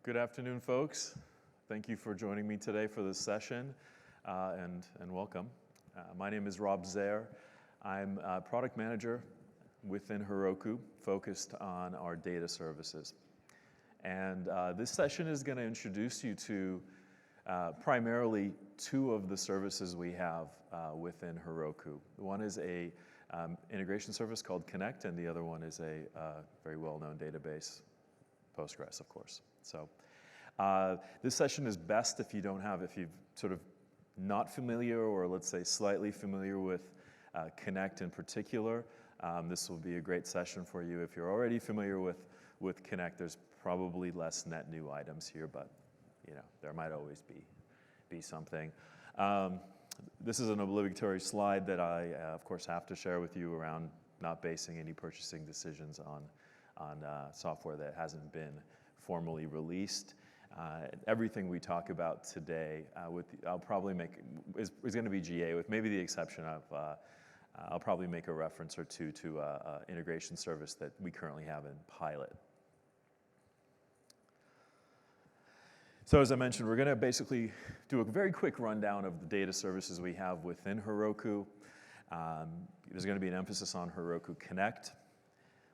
Good afternoon, folks. Thank you for joining me today for this session, and welcome. My name is Rob Zaire. I'm a product manager within Heroku, focused on our data services. And this session is going to introduce you to primarily two of the services we have within Heroku. One is a integration service called Connect, and the other one is a very well-known database, Postgres, of course. So this session is best if you're sort of not familiar, or let's say slightly familiar with Connect in particular. This will be a great session for you. If you're already familiar with Connect, there's probably less net new items here, but there might always be something. This is an obligatory slide that I, of course, have to share with you around not basing any purchasing decisions on software that hasn't been formally released. Everything we talk about today, I'll probably is going to be GA, with maybe the exception of I'll probably make a reference or two to an integration service that we currently have in pilot. So as I mentioned, we're going to basically do a very quick rundown of the data services we have within Heroku. There's going to be an emphasis on Heroku Connect.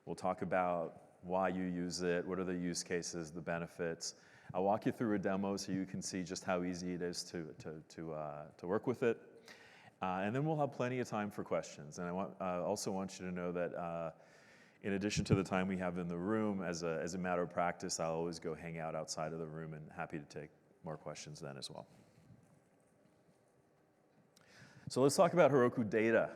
We'll talk about why you use it, what are the use cases, the benefits. I'll walk you through a demo so you can see just how easy it is to work with it. And then we'll have plenty of time for questions. And I also want you to know that in addition to the time we have in the room, as a matter of practice, I'll always go hang out outside of the room, and happy to take more questions then as well. So let's talk about Heroku Data.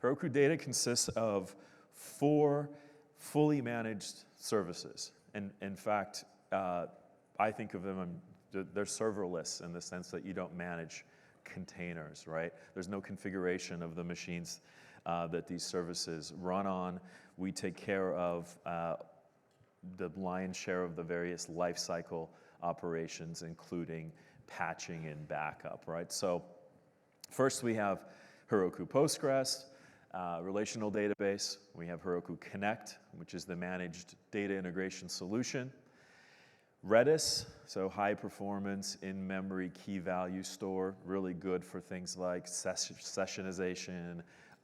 Heroku Data consists of 4 fully managed services. And in fact, I think of them, they're serverless in the sense that you don't manage containers, right? There's no configuration of the machines that these services run on. We take care of the lion's share of the various lifecycle operations, including patching and backup, right? So first we have Heroku Postgres, relational database. We have Heroku Connect, which is the managed data integration solution. Redis, so high performance in-memory key value store, really good for things like sessionization,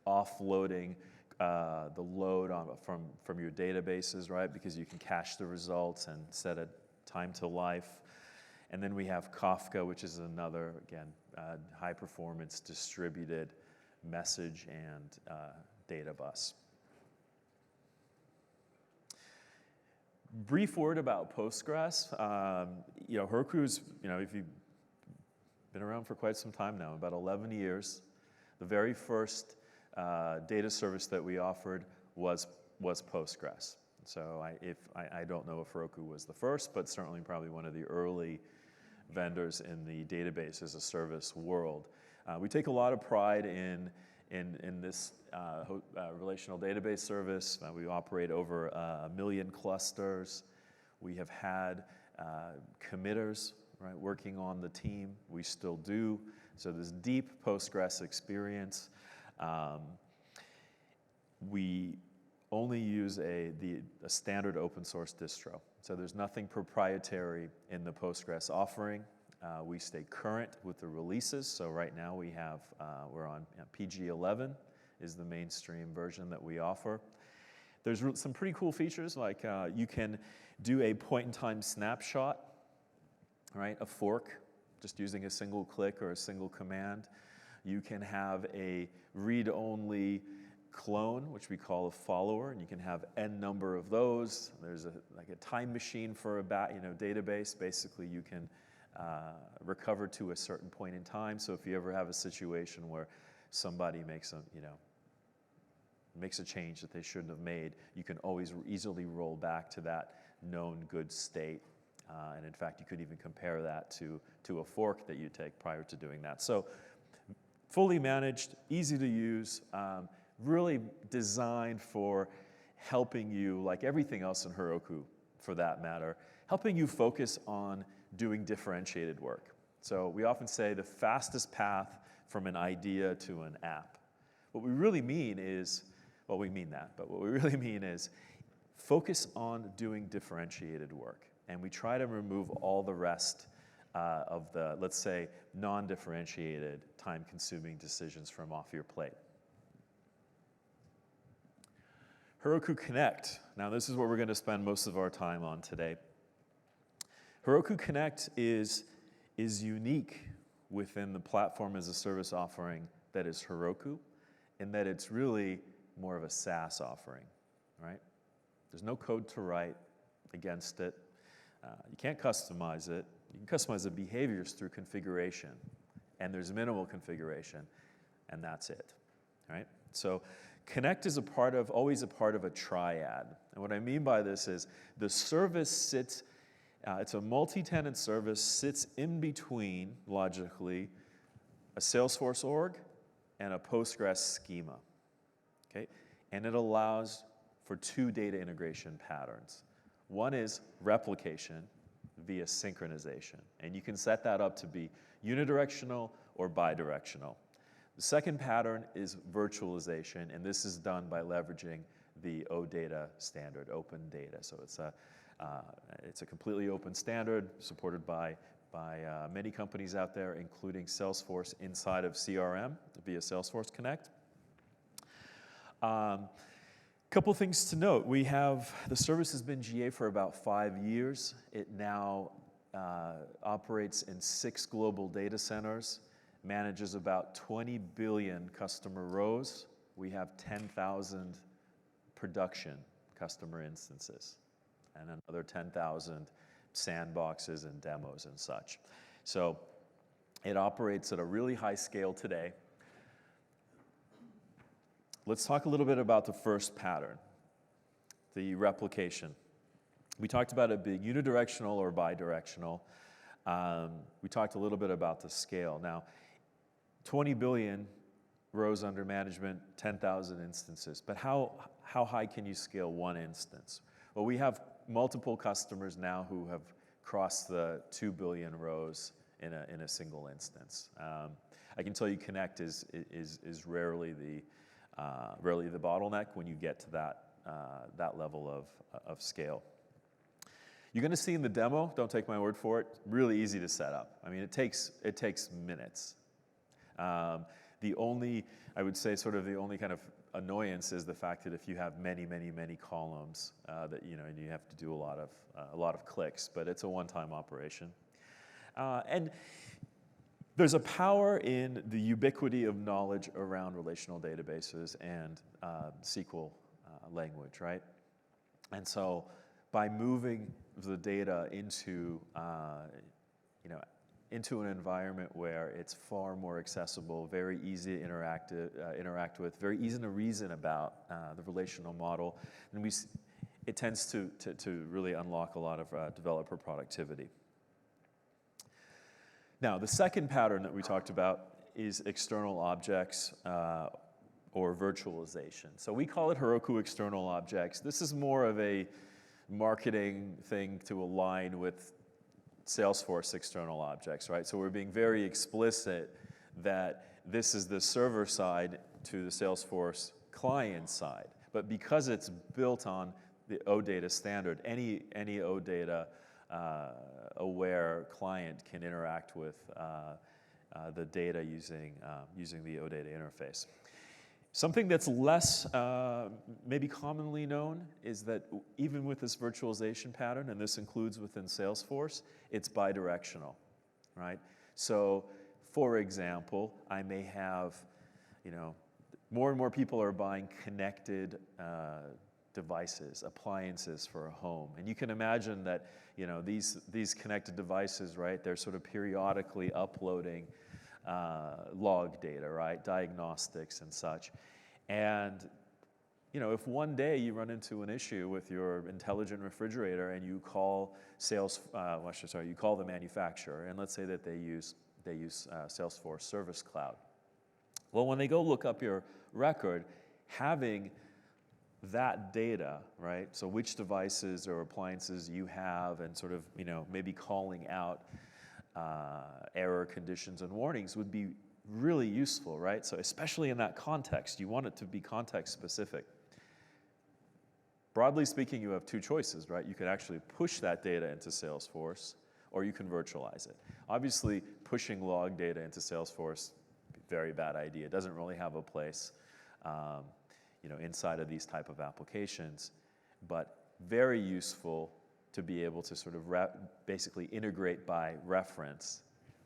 offloading the load from your databases, right? Because you can cache the results and set a time to life. And then we have Kafka, which is another, again, high performance distributed message and data bus. Brief word about Postgres. Heroku's, if you've been around for quite some time now, about 11 years, the very first data service that we offered was Postgres. So I don't know if Heroku was the first, but certainly probably one of the early vendors in the database as a service world. We take a lot of pride in this relational database service. We operate over 1 million clusters. We have had committers, right, working on the team. We still do. So this deep Postgres experience. We only use a standard open source distro. So there's nothing proprietary in the Postgres offering. We stay current with the releases. So right now we're on PG 11 is the mainstream version that we offer. There's some pretty cool features, like you can do a point-in-time snapshot, right? A fork, just using a single click or a single command. You can have a read-only clone, which we call a follower, and you can have n number of those. There's like a time machine for a database. Basically, you can recover to a certain point in time. So if you ever have a situation where somebody makes a change that they shouldn't have made, you can always easily roll back to that known good state. And in fact, you could even compare that to a fork that you take prior to doing that. So fully managed, easy to use, really designed for helping you, like everything else in Heroku for that matter, helping you focus on doing differentiated work. So we often say the fastest path from an idea to an app. What we really mean is, well, we mean that, but what we really mean is focus on doing differentiated work. and we try to remove all the rest of the, let's say, non-differentiated, time-consuming decisions from off your plate. Heroku Connect. Now, this is what we're going to spend most of our time on today. Heroku Connect is unique within the platform as a service offering that is Heroku, in that it's really more of a SaaS offering, right? There's no code to write against it. You can't customize it. You can customize the behaviors through configuration, and there's minimal configuration, and that's it, right? So Connect is always a part of a triad. And what I mean by this is the service sits, it's a multi-tenant service, sits in between, logically, a Salesforce org and a Postgres schema, okay? And it allows for two data integration patterns. One is replication via synchronization, and you can set that up to be unidirectional or bidirectional. The second pattern is virtualization, and this is done by leveraging the OData standard, open data. So it's a completely open standard supported by many companies out there, including Salesforce inside of CRM via Salesforce Connect. Couple things to note. The service has been GA for about 5 years. It now operates in 6 global data centers, manages about 20 billion customer rows. We have 10,000 production customer instances and another 10,000 sandboxes and demos and such. So it operates at a really high scale today. Let's talk a little bit about the first pattern, the replication. We talked about it being unidirectional or bidirectional. We talked a little bit about the scale. Now, 20 billion rows under management, 10,000 instances. But how high can you scale one instance? Well, we have multiple customers now who have crossed the 2 billion rows in a single instance. I can tell you Connect is rarely the bottleneck when you get to that level of scale. You're going to see in the demo, don't take my word for it, really easy to set up. I mean, it takes minutes. I would say sort of the only kind of annoyance is the fact that if you have many columns, that and you have to do a lot of clicks, but it's a one-time operation. And there's a power in the ubiquity of knowledge around relational databases and SQL language, right? And so by moving the data into an environment where it's far more accessible, very easy to interact with, very easy to reason about the relational model, and it tends to really unlock a lot of developer productivity. Now, the second pattern that we talked about is external objects or virtualization. So we call it Heroku External Objects. This is more of a marketing thing to align with Salesforce external objects, right? So we're being very explicit that this is the server side to the Salesforce client side. But because it's built on the OData standard, any OData aware client can interact with the data using the OData interface. Something that's less maybe commonly known is that even with this virtualization pattern, and this includes within Salesforce, it's bidirectional, right? So, for example, I may have, more and more people are buying connected devices, appliances for a home. And you can imagine that, these connected devices, right, they're sort of periodically uploading log data, right, diagnostics and such. And, if one day you run into an issue with your intelligent refrigerator and you call you call the manufacturer, and let's say that they use Salesforce Service Cloud. Well, when they go look up your record, having that data, right, so which devices or appliances you have and sort of, maybe calling out error conditions and warnings would be really useful, right? So especially in that context, you want it to be context specific. Broadly speaking, you have two choices, right? You can actually push that data into Salesforce, or you can virtualize it. Obviously, pushing log data into Salesforce, very bad idea. It doesn't really have a place, inside of these type of applications, but very useful to be able to sort of basically integrate by reference,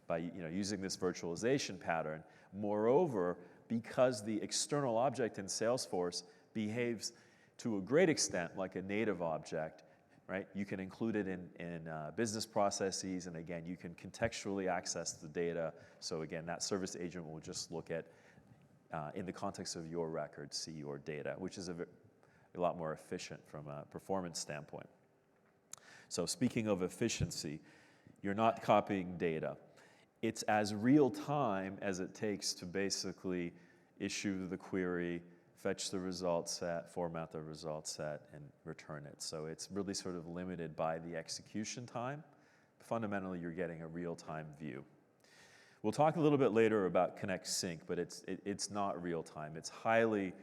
by using this virtualization pattern. Moreover, because the external object in Salesforce behaves to a great extent like a native object, right? You can include it in business processes, and again, you can contextually access the data. So again, that service agent will just look at, in the context of your record, see your data, which is a lot more efficient from a performance standpoint. So speaking of efficiency, you're not copying data. It's as real time as it takes to basically issue the query, fetch the result set, format the result set, and return it. So it's really sort of limited by the execution time. Fundamentally, you're getting a real-time view. We'll talk a little bit later about Connect Sync, but it's not real-time. It's highly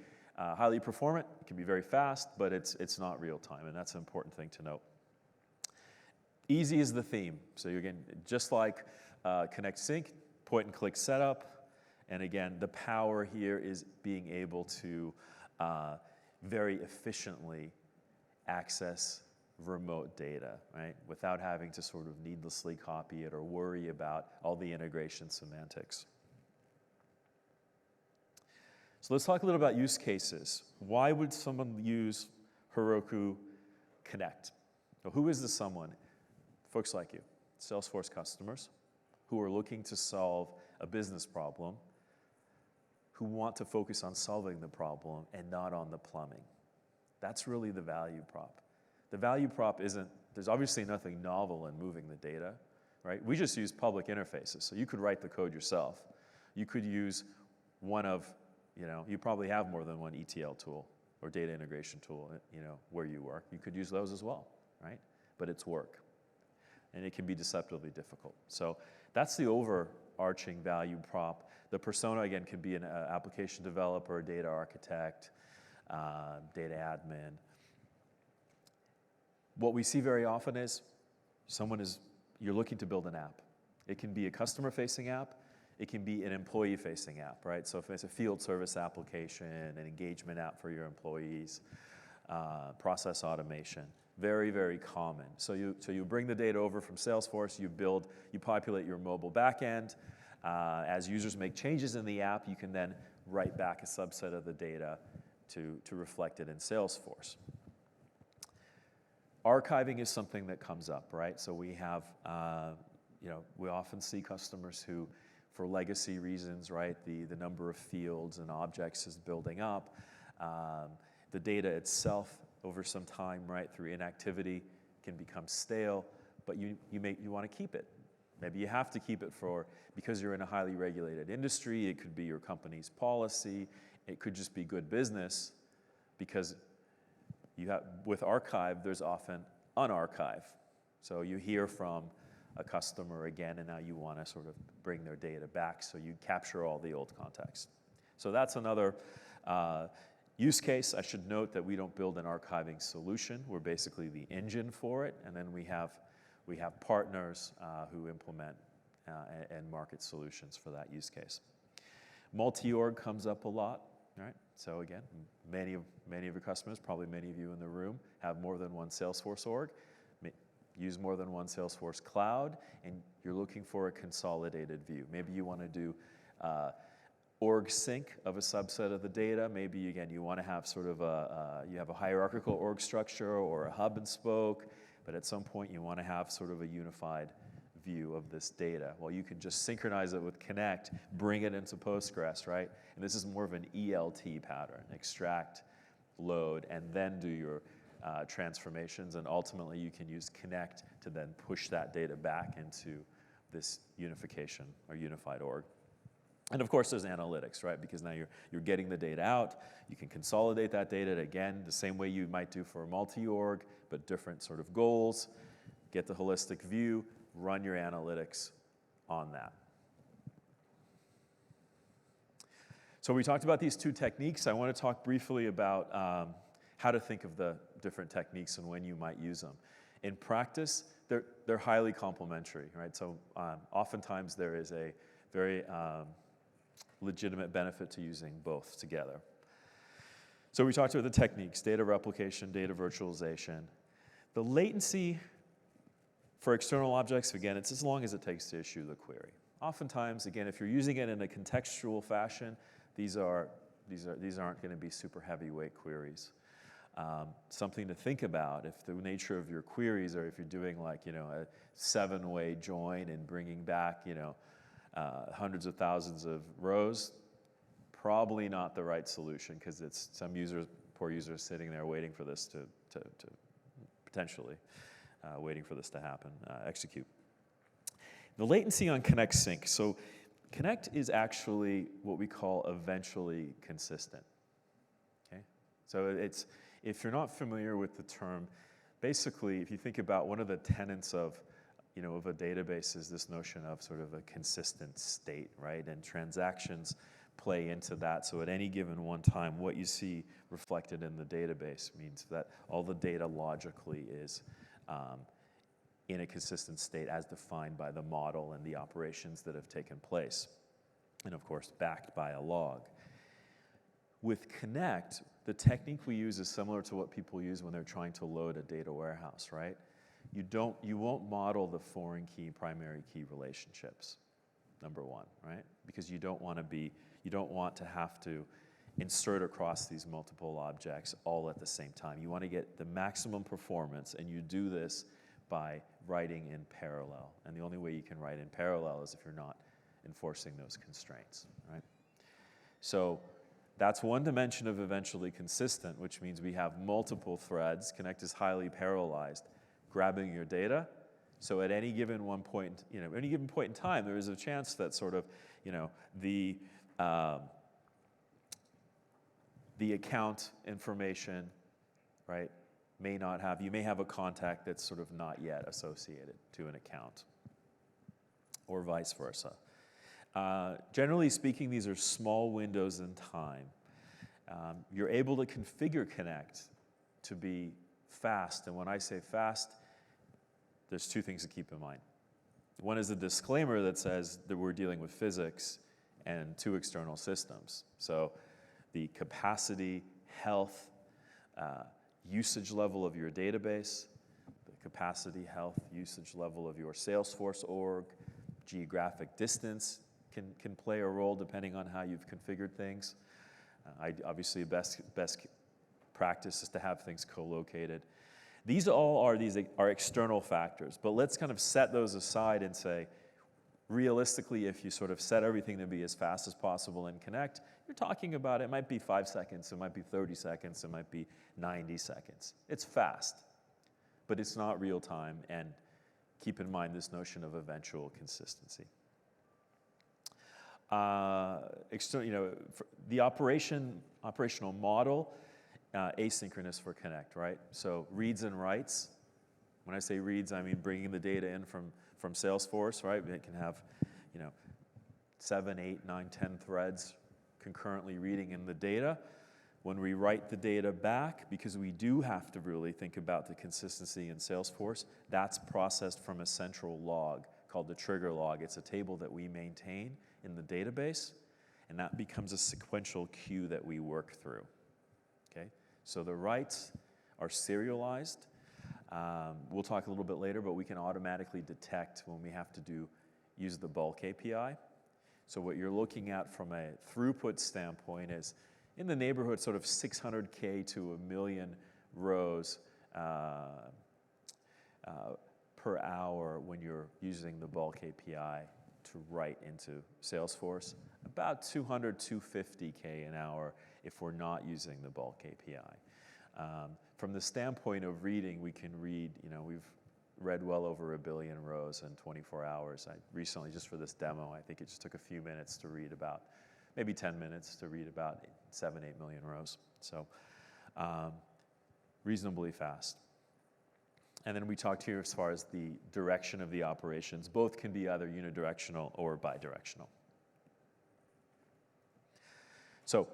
performant. It can be very fast, but it's not real-time, and that's an important thing to note. Easy is the theme. So again, just like Connect Sync, point-and-click setup. And again, the power here is being able to very efficiently access remote data, right? Without having to sort of needlessly copy it or worry about all the integration semantics. So let's talk a little about use cases. Why would someone use Heroku Connect? Well, who is this someone? Folks like you, Salesforce customers who are looking to solve a business problem, who want to focus on solving the problem and not on the plumbing. That's really the value prop. The value prop isn't, there's obviously nothing novel in moving the data, right? We just use public interfaces, so you could write the code yourself. You could use one of, you probably have more than one ETL tool or data integration tool, where you work. You could use those as well, right? But it's work, and it can be deceptively difficult. So that's the overarching value prop. The persona, again, could be an application developer, data architect, data admin. What we see very often is you're looking to build an app. It can be a customer-facing app. It can be an employee-facing app, right? So if it's a field service application, an engagement app for your employees, process automation, very, very common. So you bring the data over from Salesforce, you populate your mobile backend. As users make changes in the app, you can then write back a subset of the data to reflect it in Salesforce. Archiving is something that comes up, right? So we have, we often see customers who, for legacy reasons, right, the number of fields and objects is building up. The data itself, over some time, right, through inactivity, can become stale, but you want to keep it. Maybe you have to keep it because you're in a highly regulated industry. It could be your company's policy. It could just be good business, because with archive, there's often unarchive. So you hear from a customer again, and now you want to sort of bring their data back, so you capture all the old context. So that's another use case. I should note that we don't build an archiving solution. We're basically the engine for it, and then we have partners who implement and market solutions for that use case. Multi-org comes up a lot, right? So again, many of your customers, probably many of you in the room, have more than one Salesforce org, use more than one Salesforce cloud, and you're looking for a consolidated view. Maybe you want to do org sync of a subset of the data. Maybe, again, you want to have sort of you have a hierarchical org structure or a hub and spoke, but at some point you want to have sort of a unified view of this data. Well, you can just synchronize it with Connect, bring it into Postgres, right? And this is more of an ELT pattern, extract, load, and then do your transformations, and ultimately you can use Connect to then push that data back into this unification or unified org. And of course there's analytics, right? Because now you're getting the data out. You can consolidate that data again, the same way you might do for a multi-org, but different sort of goals. Get the holistic view, run your analytics on that. So we talked about these two techniques. I want to talk briefly about how to think of the different techniques and when you might use them. In practice, they're highly complementary, right? So oftentimes there is a very legitimate benefit to using both together. So we talked about the techniques, data replication, data virtualization. The latency for external objects, again, it's as long as it takes to issue the query. Oftentimes, again, if you're using it in a contextual fashion, these aren't going to be super heavyweight queries. Something to think about if the nature of your queries, or if you're doing like, a 7-way join and bringing back, hundreds of thousands of rows, probably not the right solution, because it's some poor users sitting there waiting for this to potentially waiting for this to happen, execute. The latency on Connect sync. So Connect is actually what we call eventually consistent. Okay, so if you're not familiar with the term, basically, if you think about one of the tenets of a database is this notion of sort of a consistent state, right? And transactions play into that. So at any given one time, what you see reflected in the database means that all the data logically is in a consistent state as defined by the model and the operations that have taken place. And of course, backed by a log. With Connect, the technique we use is similar to what people use when they're trying to load a data warehouse, right? You won't model the foreign key, primary key relationships, number one, right? Because you don't want to have to insert across these multiple objects all at the same time. You want to get the maximum performance, and you do this by writing in parallel. And the only way you can write in parallel is if you're not enforcing those constraints, right? So that's one dimension of eventually consistent, which means we have multiple threads. Connect is highly parallelized, grabbing your data. So at any given point in time, there is a chance that sort of, the account information, right, you may have a contact that's sort of not yet associated to an account, or vice versa. Generally speaking, these are small windows in time. You're able to configure Connect to be fast, and when I say fast, there's two things to keep in mind. One is a disclaimer that says that we're dealing with physics and two external systems. So the capacity, health, usage level of your database, the capacity, health, usage level of your Salesforce org, geographic distance can play a role depending on how you've configured things. Obviously, best practice is to have things co-located. These are external factors, but let's kind of set those aside and say, realistically, if you sort of set everything to be as fast as possible in Connect, you're talking about it might be 5 seconds, it might be 30 seconds, it might be 90 seconds. It's fast, but it's not real time, and keep in mind this notion of eventual consistency. The operational model, asynchronous for Connect, right? So reads and writes. When I say reads, I mean bringing the data in from Salesforce, right? It can have, 7, 8, 9, 10 threads concurrently reading in the data. When we write the data back, because we do have to really think about the consistency in Salesforce, that's processed from a central log called the trigger log. It's a table that we maintain in the database, and that becomes a sequential queue that we work through, okay? So the writes are serialized. We'll talk a little bit later, but we can automatically detect when we have to use the bulk API. So what you're looking at from a throughput standpoint is in the neighborhood sort of 600K to 1 million rows per hour when you're using the bulk API to write into Salesforce. About 200, 250K an hour if we're not using the bulk API. From the standpoint of reading, we can read, we've read well over 1 billion rows in 24 hours. I recently, just for this demo, I think it just took a few minutes to read about, maybe 10 minutes to read about 7, 8 million rows. So reasonably fast. And then we talked here as far as the direction of the operations. Both can be either unidirectional or bidirectional. So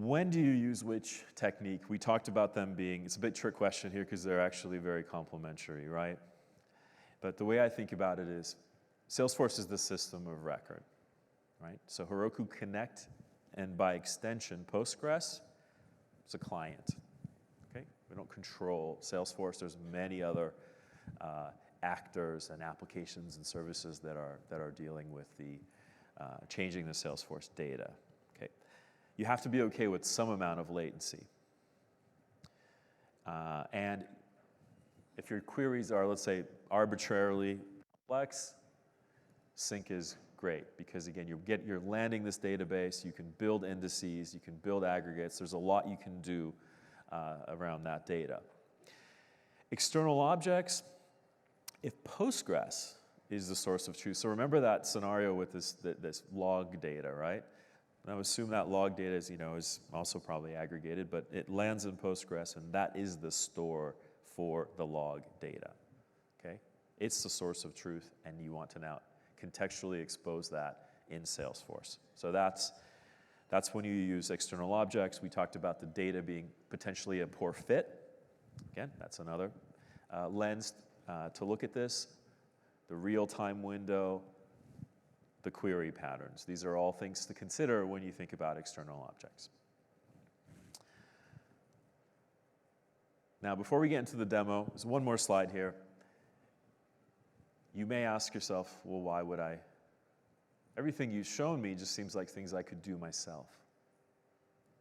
when do you use which technique? We talked about them being, it's a bit trick question here because they're actually very complementary, right? But the way I think about it is Salesforce is the system of record, right? So Heroku Connect and by extension Postgres is a client, okay? We don't control Salesforce. There's many other actors and applications and services that are dealing with the changing the Salesforce data, okay? You have to be okay with some amount of latency. And if your queries are, let's say, arbitrarily complex, sync is great because, again, you're landing this database, you can build indices, you can build aggregates, there's a lot you can do around that data. External objects, if Postgres is the source of truth, so remember that scenario with this log data, right? And I would assume that log data is also probably aggregated, but it lands in Postgres, and that is the store for the log data, okay? It's the source of truth, and you want to now contextually expose that in Salesforce. So that's when you use external objects. We talked about the data being potentially a poor fit. Again, that's another lens to look at this. The real-time window, the query patterns. These are all things to consider when you think about external objects. Now, before we get into the demo, there's one more slide here. You may ask yourself, well, why would I? Everything you've shown me just seems like things I could do myself.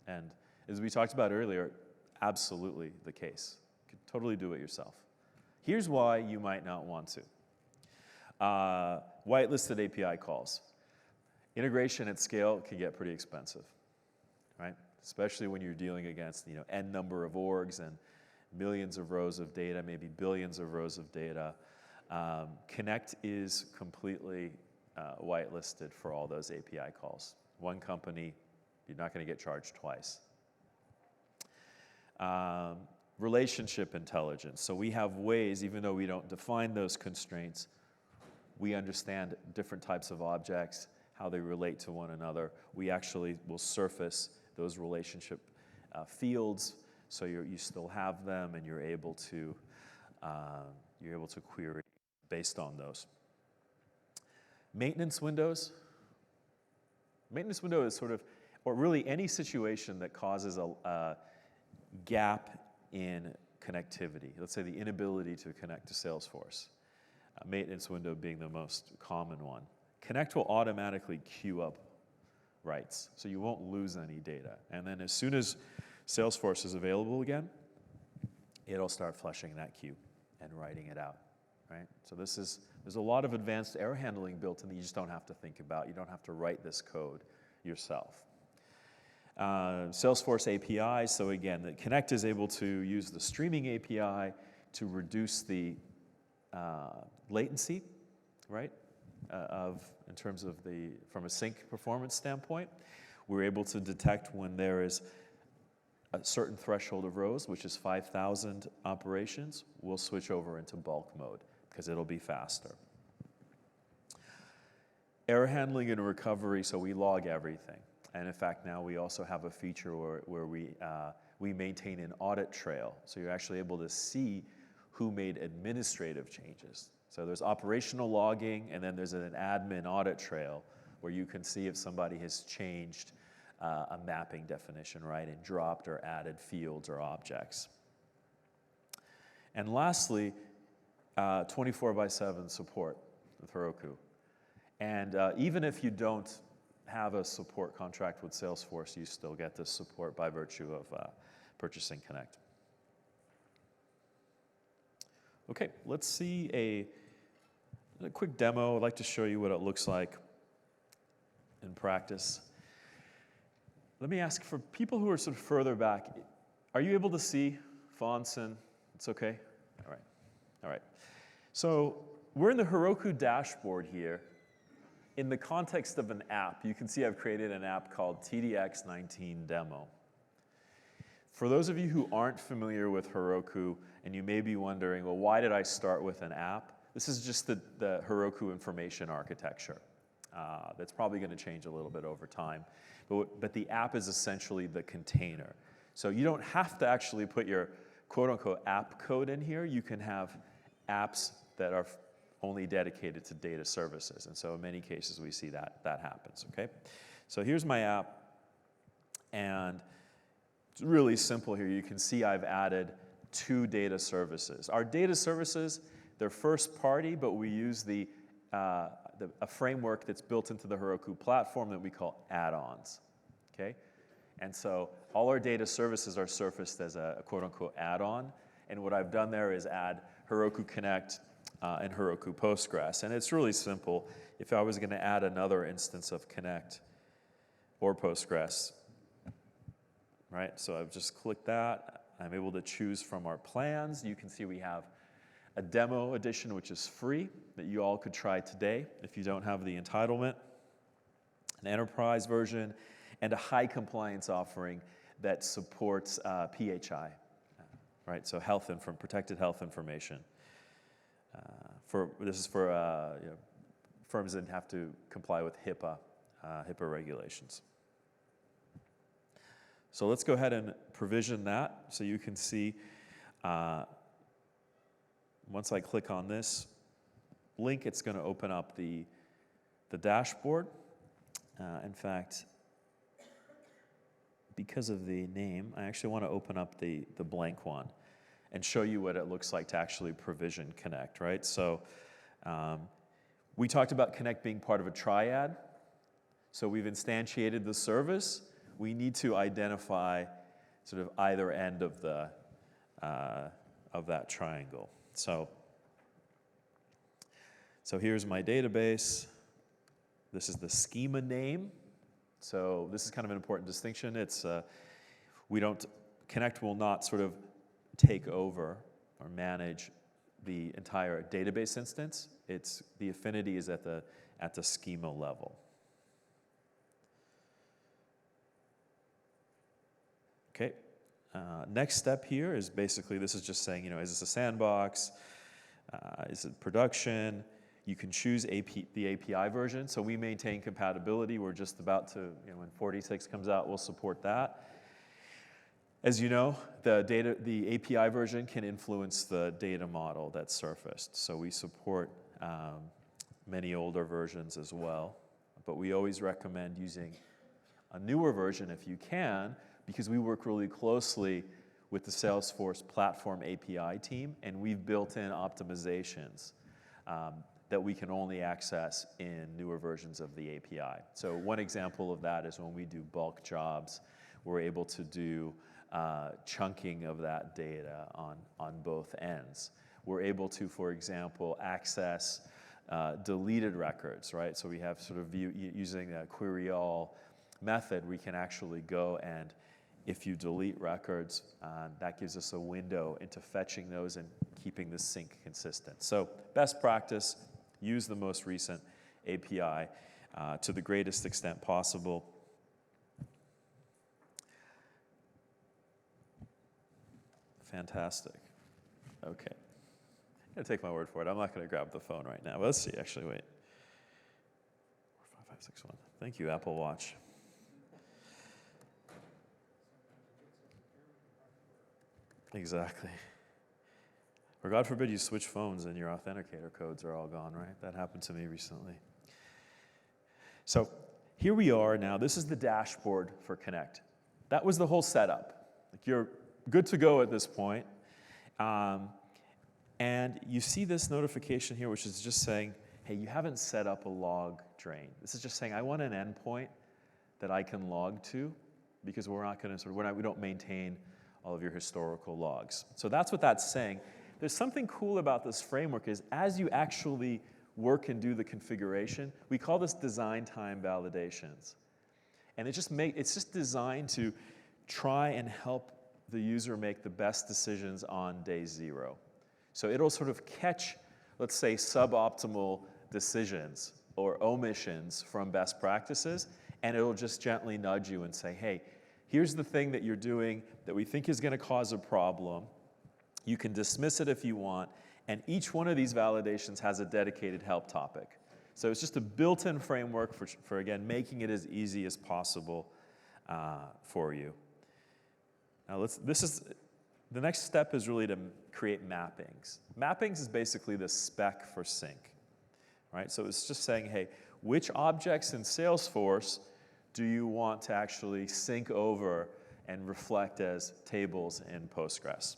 And as we talked about earlier, absolutely the case. You could totally do it yourself. Here's why you might not want to. Whitelisted API calls. Integration at scale can get pretty expensive, right? Especially when you're dealing against n number of orgs and millions of rows of data, maybe billions of rows of data. Connect is completely whitelisted for all those API calls. One company, you're not going to get charged twice. Relationship intelligence. So we have ways, even though we don't define those constraints, we understand different types of objects, how they relate to one another. We actually will surface those relationship fields, so you still have them, and you're able to query based on those. Maintenance windows. Maintenance window is sort of, or really any situation that causes a gap in connectivity. Let's say the inability to connect to Salesforce. Maintenance window being the most common one. Connect will automatically queue up writes, so you won't lose any data. And then as soon as Salesforce is available again, it'll start flushing that queue and writing it out, right? So there's a lot of advanced error handling built in that you just don't have to think about. You don't have to write this code yourself. Salesforce API, so again, the Connect is able to use the streaming API to reduce the latency, right? In terms of from a sync performance standpoint, we're able to detect when there is a certain threshold of rows, which is 5,000 operations. We'll switch over into bulk mode because it'll be faster. Error handling and recovery, so we log everything. And in fact, now we also have a feature where we maintain an audit trail. So you're actually able to see who made administrative changes. So there's operational logging, and then there's an admin audit trail where you can see if somebody has changed a mapping definition, right, and dropped or added fields or objects. And lastly, 24/7 support with Heroku. And even if you don't have a support contract with Salesforce, you still get this support by virtue of Purchasing Connect. Okay, let's see a quick demo. I'd like to show you what it looks like in practice. Let me ask, for people who are sort of further back, are you able to see fonts and it's okay? All right. So we're in the Heroku dashboard here. In the context of an app, you can see I've created an app called TDX19 Demo. For those of you who aren't familiar with Heroku, and you may be wondering, well, why did I start with an app? This is just the Heroku information architecture. That's probably going to change a little bit over time. But the app is essentially the container. So you don't have to actually put your quote-unquote app code in here. You can have apps that are only dedicated to data services. And so in many cases, we see that happens, okay? So here's my app. And it's really simple here. You can see I've added 2 data services. Our data services, they're first party, but we use a framework that's built into the Heroku platform that we call add-ons, okay? And so all our data services are surfaced as a quote-unquote add-on. And what I've done there is add Heroku Connect and Heroku Postgres. And it's really simple. If I was going to add another instance of Connect or Postgres, right? So I've just clicked that. I'm able to choose from our plans. You can see we have a demo edition, which is free, that you all could try today if you don't have the entitlement, an enterprise version, and a high compliance offering that supports PHI, right? So protected health information. This is for firms that have to comply with HIPAA regulations. So let's go ahead and provision that so you can see. Once I click on this link, it's going to open up the dashboard. In fact, because of the name, I actually want to open up the blank one and show you what it looks like to actually provision Connect, right? So we talked about Connect being part of a triad. So we've instantiated the service. We need to identify sort of either end of that triangle. So here's my database. This is the schema name. So this is kind of an important distinction. It's Connect will not sort of take over or manage the entire database instance. The affinity is at the schema level. Okay. Next step here is basically, this is just saying, is this a sandbox? Is it production? You can choose the API version. So we maintain compatibility. We're just about to, when 46 comes out, we'll support that. As you know, the API version can influence the data model that's surfaced. So we support many older versions as well. But we always recommend using a newer version if you can, because we work really closely with the Salesforce platform API team, and we've built in optimizations that we can only access in newer versions of the API. So one example of that is when we do bulk jobs, we're able to do chunking of that data on both ends. We're able to, for example, access deleted records, right? So we have sort of using a query all method, we can actually go and if you delete records, that gives us a window into fetching those and keeping the sync consistent. So best practice, use the most recent API to the greatest extent possible. Fantastic. Okay. I'm going to take my word for it. I'm not going to grab the phone right now. But let's see. Actually, wait. 45561. Thank you, Apple Watch. Exactly. Or God forbid you switch phones and your authenticator codes are all gone, right? That happened to me recently. So here we are now. This is the dashboard for Connect. That was the whole setup. Like you're good to go at this point. And you see this notification here, which is just saying, hey, you haven't set up a log drain. This is just saying, I want an endpoint that I can log to, because we're not going to we don't maintain all of your historical logs. So that's what that's saying. There's something cool about this framework is as you actually work and do the configuration, we call this design time validations. And it's just designed to try and help the user make the best decisions on day 0. So it'll sort of catch, let's say, suboptimal decisions or omissions from best practices, and it'll just gently nudge you and say, hey, here's the thing that you're doing that we think is going to cause a problem. You can dismiss it if you want, and each one of these validations has a dedicated help topic. So it's just a built-in framework for, again, making it as easy as possible for you. Now, the next step is really to create mappings. Mappings is basically the spec for sync, right? So it's just saying, hey, which objects in Salesforce do you want to actually sync over and reflect as tables in Postgres?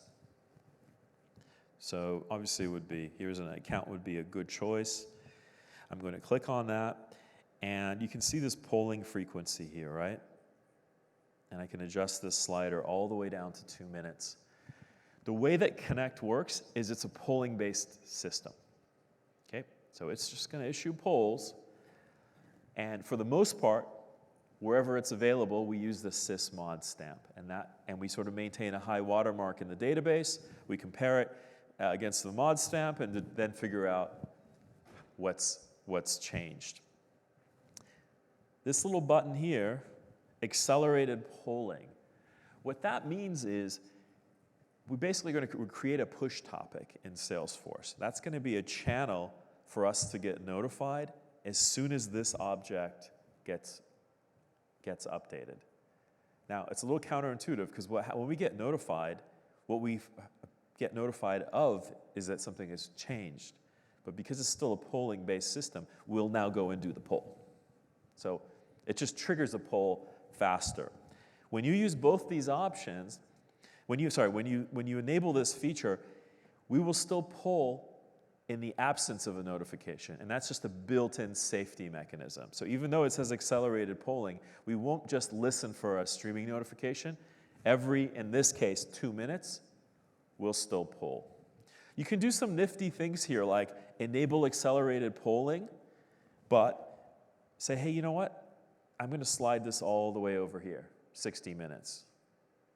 So obviously it would be, here's an account would be a good choice. I'm going to click on that, and you can see this polling frequency here, right? And I can adjust this slider all the way down to 2 minutes. The way that Connect works is it's a polling-based system, okay? So it's just going to issue polls, and for the most part, wherever it's available, we use the sysmod stamp, and we sort of maintain a high watermark in the database. We compare it against the mod stamp, and then figure out what's changed. This little button here, accelerated polling. What that means is we're basically going to create a push topic in Salesforce. That's going to be a channel for us to get notified as soon as this object gets updated. Now, it's a little counterintuitive because when we get notified, what we get notified of is that something has changed. But because it's still a polling-based system, we'll now go and do the poll. So it just triggers a poll faster. When you use both these options, when you enable this feature, we will still poll in the absence of a notification, and that's just a built-in safety mechanism. So even though it says accelerated polling, we won't just listen for a streaming notification. Every, in this case, 2 minutes, we'll still poll. You can do some nifty things here, like enable accelerated polling, but say, hey, you know what? I'm going to slide this all the way over here, 60 minutes.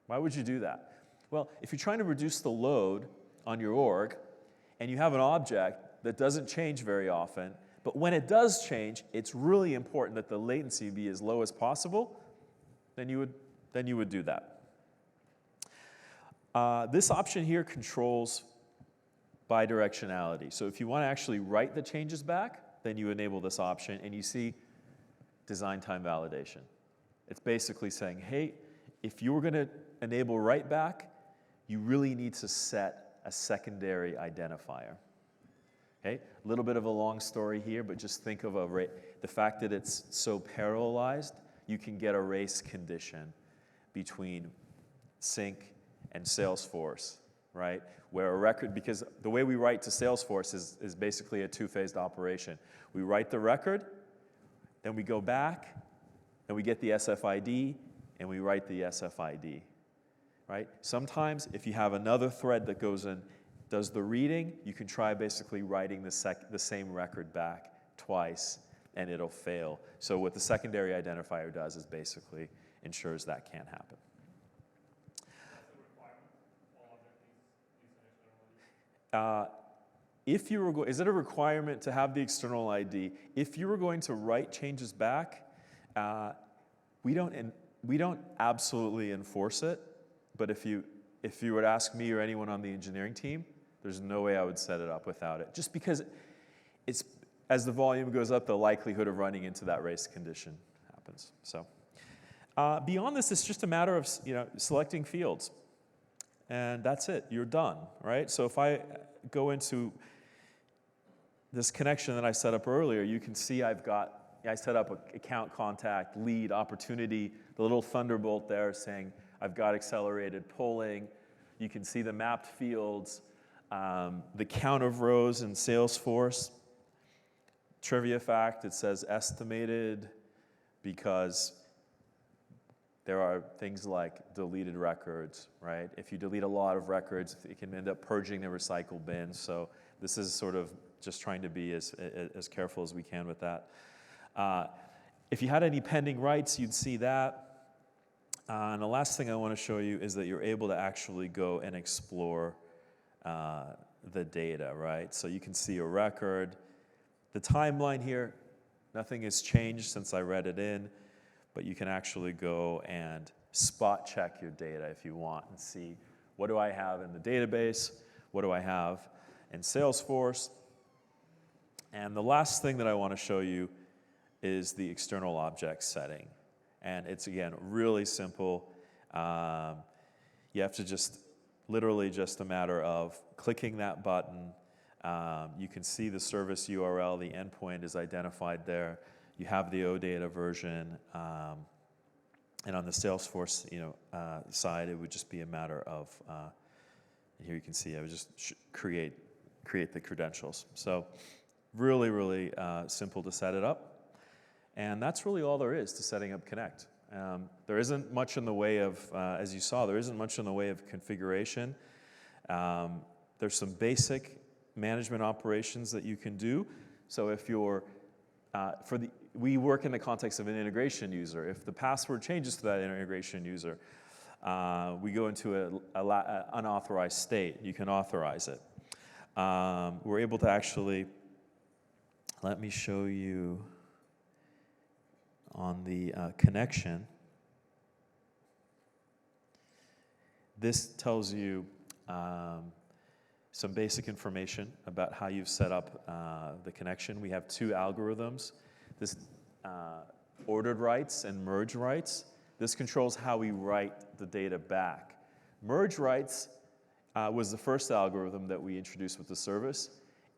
Why would you do that? Well, if you're trying to reduce the load on your org, and you have an object that doesn't change very often, but when it does change, it's really important that the latency be as low as possible, then you would do that. This option here controls bi-directionality. So if you want to actually write the changes back, then you enable this option, and you see design time validation. It's basically saying, hey, if you were going to enable write back, you really need to set a secondary identifier. Okay, a little bit of a long story here, but just think of the fact that it's so parallelized, you can get a race condition between sync and Salesforce, right? Where a record, because the way we write to Salesforce is basically a two-phased operation. We write the record, then we go back, and we get the SFID, and we write the SFID, right? Sometimes, if you have another thread that goes in, does the reading, you can try basically writing the same record back twice, and it'll fail. So what the secondary identifier does is basically ensures that can't happen. Is it a requirement to have the external ID? If you were going to write changes back, we don't absolutely enforce it. But if you were to ask me or anyone on the engineering team, there's no way I would set it up without it. Just because as the volume goes up, the likelihood of running into that race condition happens. So beyond this, it's just a matter of selecting fields. And that's it. You're done, right? So if I go into this connection that I set up earlier, you can see I set up account contact, lead, opportunity, the little thunderbolt there saying I've got accelerated polling. You can see the mapped fields, the count of rows in Salesforce. Trivia fact, it says estimated because there are things like deleted records, right? If you delete a lot of records, it can end up purging the recycle bin. So this is sort of just trying to be as careful as we can with that. If you had any pending writes, you'd see that. And the last thing I want to show you is that you're able to actually go and explore the data, right? So you can see a record. The timeline here, nothing has changed since I read it in. But you can actually go and spot check your data if you want and see what do I have in the database, what do I have in Salesforce. And the last thing that I want to show you is the external object setting. And it's, again, really simple. You have to literally just a matter of clicking that button. You can see the service URL, the endpoint is identified there. You have the OData version. And on the Salesforce side, it would just be a matter of, here you can see, I would just create the credentials. So really, really simple to set it up. And that's really all there is to setting up Connect. There isn't much in the way of, as you saw, there isn't much in the way of configuration. There's some basic management operations that you can do. So if you're, we work in the context of an integration user. If the password changes to that integration user, we go into an unauthorized state. You can authorize it. We're able to actually, let me show you on the connection. This tells you some basic information about how you've set up the connection. We have two algorithms. This ordered writes and merge writes. This controls how we write the data back. Merge writes was the first algorithm that we introduced with the service,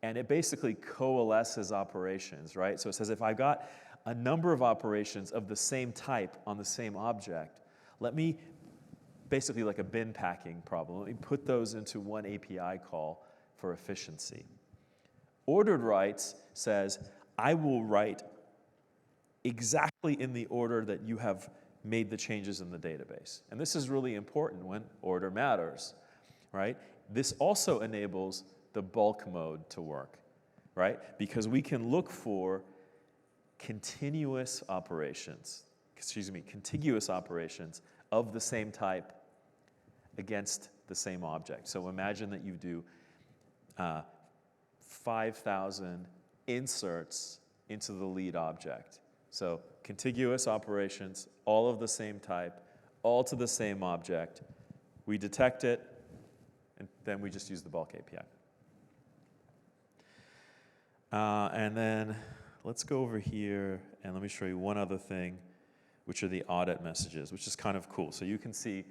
and it basically coalesces operations, right? So it says if I've got a number of operations of the same type on the same object, let me, basically like a bin packing problem, let me put those into one API call for efficiency. Ordered writes says, I will write exactly in the order that you have made the changes in the database. And this is really important when order matters, right? This also enables the bulk mode to work, right? Because we can look for contiguous operations of the same type against the same object. So imagine that you do 5,000 inserts into the lead object. So contiguous operations, all of the same type, all to the same object. We detect it, and then we just use the bulk API. And then let's go over here, and let me show you one other thing, which are the audit messages, which is kind of cool. So you can see,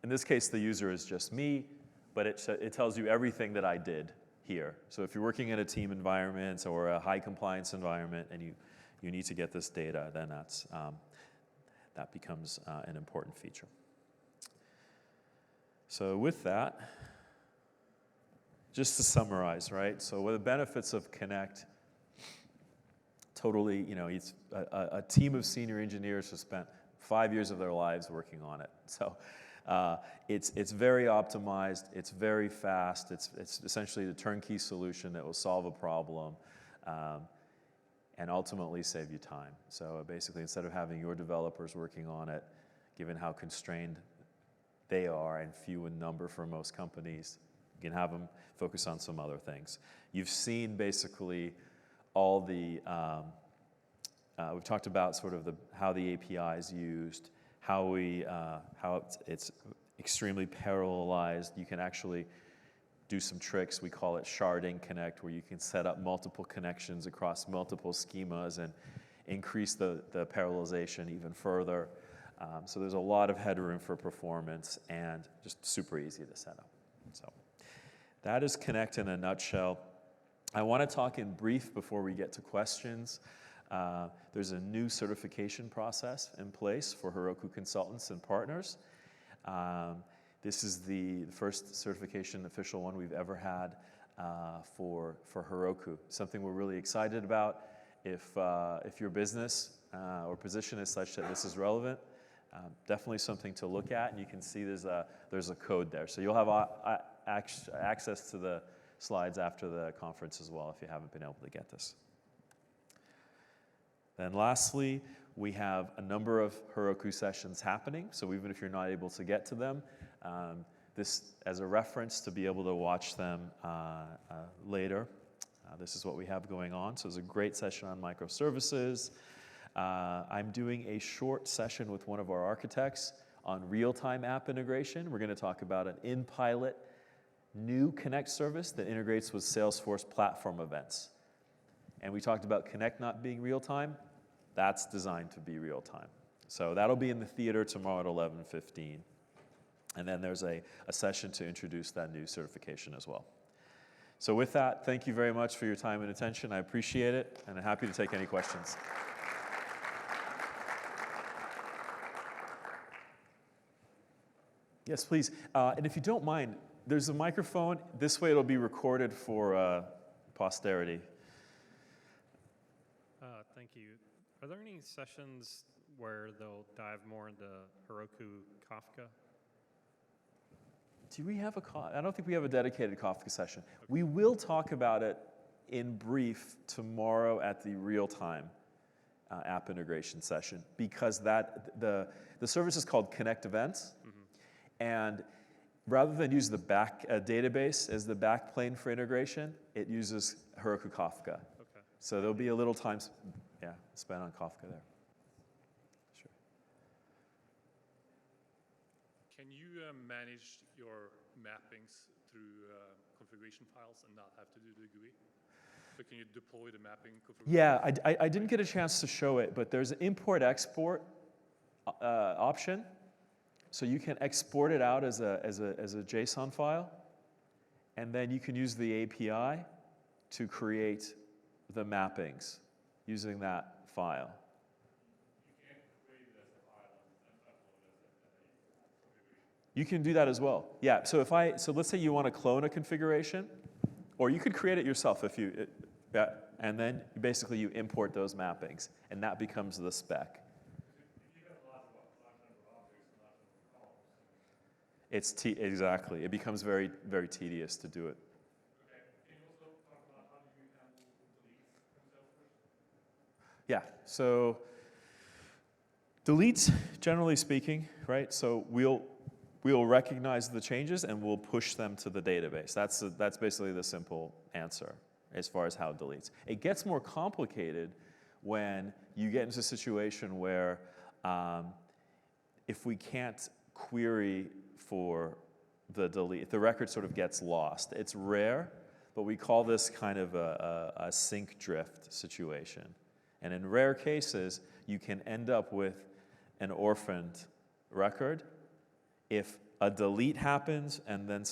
in this case, the user is just me, but it tells you everything that I did here. So if you're working in a team environment or a high compliance environment and you need to get this data, then that becomes an important feature. So with that, just to summarize, right? So what are the benefits of Connect? Totally, it's a team of senior engineers who spent 5 years of their lives working on it. So it's very optimized, it's very fast, it's essentially the turnkey solution that will solve a problem and ultimately save you time. So basically, instead of having your developers working on it, given how constrained they are and few in number for most companies, you can have them focus on some other things. You've seen basically all the, we've talked about sort of how the API is used, how it's extremely parallelized. You can actually do some tricks. We call it sharding connect, where you can set up multiple connections across multiple schemas and increase the parallelization even further. So there's a lot of headroom for performance and just super easy to set up. So that is Connect in a nutshell. I want to talk in brief before we get to questions. There's a new certification process in place for Heroku consultants and partners. This is the first certification, official one we've ever had for Heroku. Something we're really excited about. If your business or position is such that this is relevant, definitely something to look at. And you can see there's a code there. So you'll have access to the slides after the conference as well if you haven't been able to get this. Then lastly, we have a number of Heroku sessions happening, so even if you're not able to get to them, this as a reference to be able to watch them later. This is what we have going on. So it's a great session on microservices. I'm doing a short session with one of our architects on real-time app integration. We're going to talk about an in-pilot new Connect service that integrates with Salesforce platform events. And we talked about Connect not being real time. That's designed to be real time. So that'll be in the theater tomorrow at 11:15. And then there's a session to introduce that new certification as well. So with that, thank you very much for your time and attention. I appreciate it, and I'm happy to take any questions. Yes, please. And if you don't mind, there's a microphone. This way it'll be recorded for posterity. Thank you. Are there any sessions where they'll dive more into Heroku Kafka? Do we have I don't think we have a dedicated Kafka session. Okay. We will talk about it in brief tomorrow at the real-time app integration session, because the service is called Connect Events, and rather than use the back database as the backplane for integration, it uses Heroku Kafka. Okay. So there'll be a little time spent on Kafka there. Sure. Can you manage your mappings through configuration files and not have to do the GUI? So can you deploy the mapping configuration? Yeah, I didn't get a chance to show it, but there's an import-export option. So you can export it out as a JSON file, and then you can use the API to create the mappings using that file. You can't create it as a file and upload it as a configuration. You can do that as well. Yeah. So let's say you want to clone a configuration, or you could create it yourself and then basically you import those mappings, and that becomes the spec. Exactly. It becomes very, very tedious to do it. Okay. Can you also talk about how do you handle deletes from Salesforce? Yeah. So deletes, generally speaking, right? So we'll recognize the changes and we'll push them to the database. That's basically the simple answer as far as how it deletes. It gets more complicated when you get into a situation where if we can't query for the delete, the record sort of gets lost. It's rare, but we call this kind of a sync drift situation. And in rare cases, you can end up with an orphaned record if a delete happens and then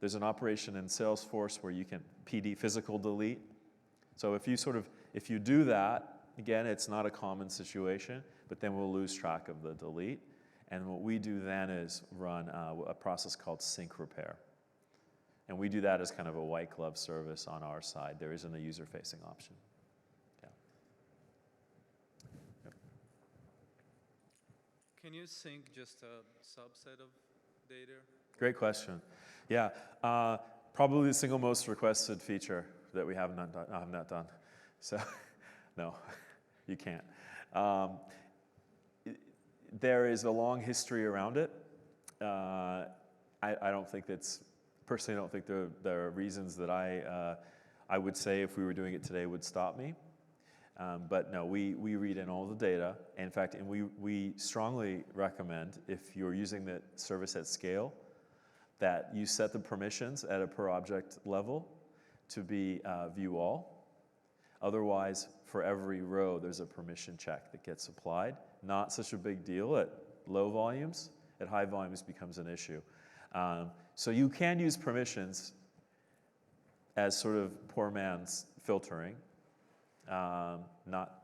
there's an operation in Salesforce where you can PD physical delete. So if you do that, again, it's not a common situation, but then we'll lose track of the delete. And what we do then is run a process called sync repair. And we do that as kind of a white glove service on our side. There isn't a user-facing option. Yeah. Yep. Can you sync just a subset of data? Great question. Yeah, probably the single most requested feature that we have not done. So, no, you can't. There is a long history around it. I don't think personally, I don't think there are reasons that I would say if we were doing it today would stop me. But no, we read in all the data. In fact, and we strongly recommend, if you're using the service at scale, that you set the permissions at a per object level to be view all. Otherwise, for every row, there's a permission check that gets applied. Not such a big deal at low volumes. At high volumes, becomes an issue. So you can use permissions as sort of poor man's filtering. Not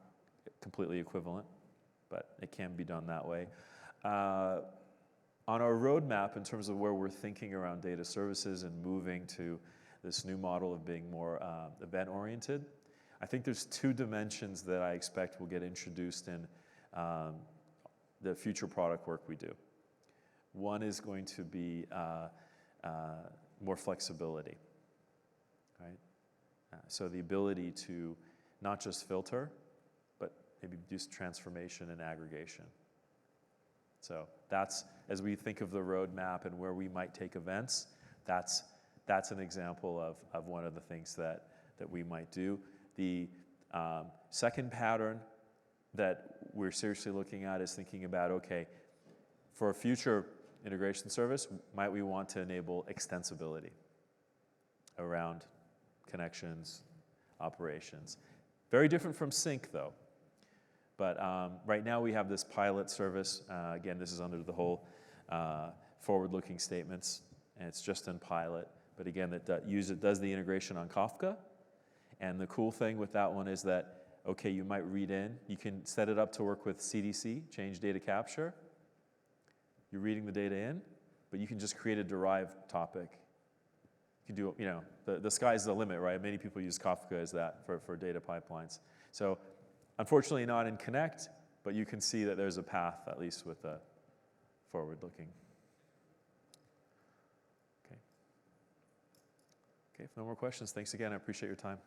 completely equivalent, but it can be done that way. On our roadmap, in terms of where we're thinking around data services and moving to this new model of being more event-oriented, I think there's two dimensions that I expect will get introduced in the future product work we do. One is going to be more flexibility, right? So the ability to not just filter, but maybe do transformation and aggregation. So that's, as we think of the roadmap and where we might take events, that's an example of one of the things that we might do. The second pattern that we're seriously looking at is thinking about, okay, for a future integration service, might we want to enable extensibility around connections, operations? Very different from sync, though. But right now we have this pilot service. Again, this is under the whole forward-looking statements, and it's just in pilot. But again, it does the integration on Kafka. And the cool thing with that one is that, okay, you might read in. You can set it up to work with CDC, change data capture. You're reading the data in, but you can just create a derived topic. You can do, you know, the sky's the limit, right? Many people use Kafka as that for data pipelines. So unfortunately not in Connect, but you can see that there's a path, at least with the forward-looking. Okay, if no more questions, thanks again. I appreciate your time.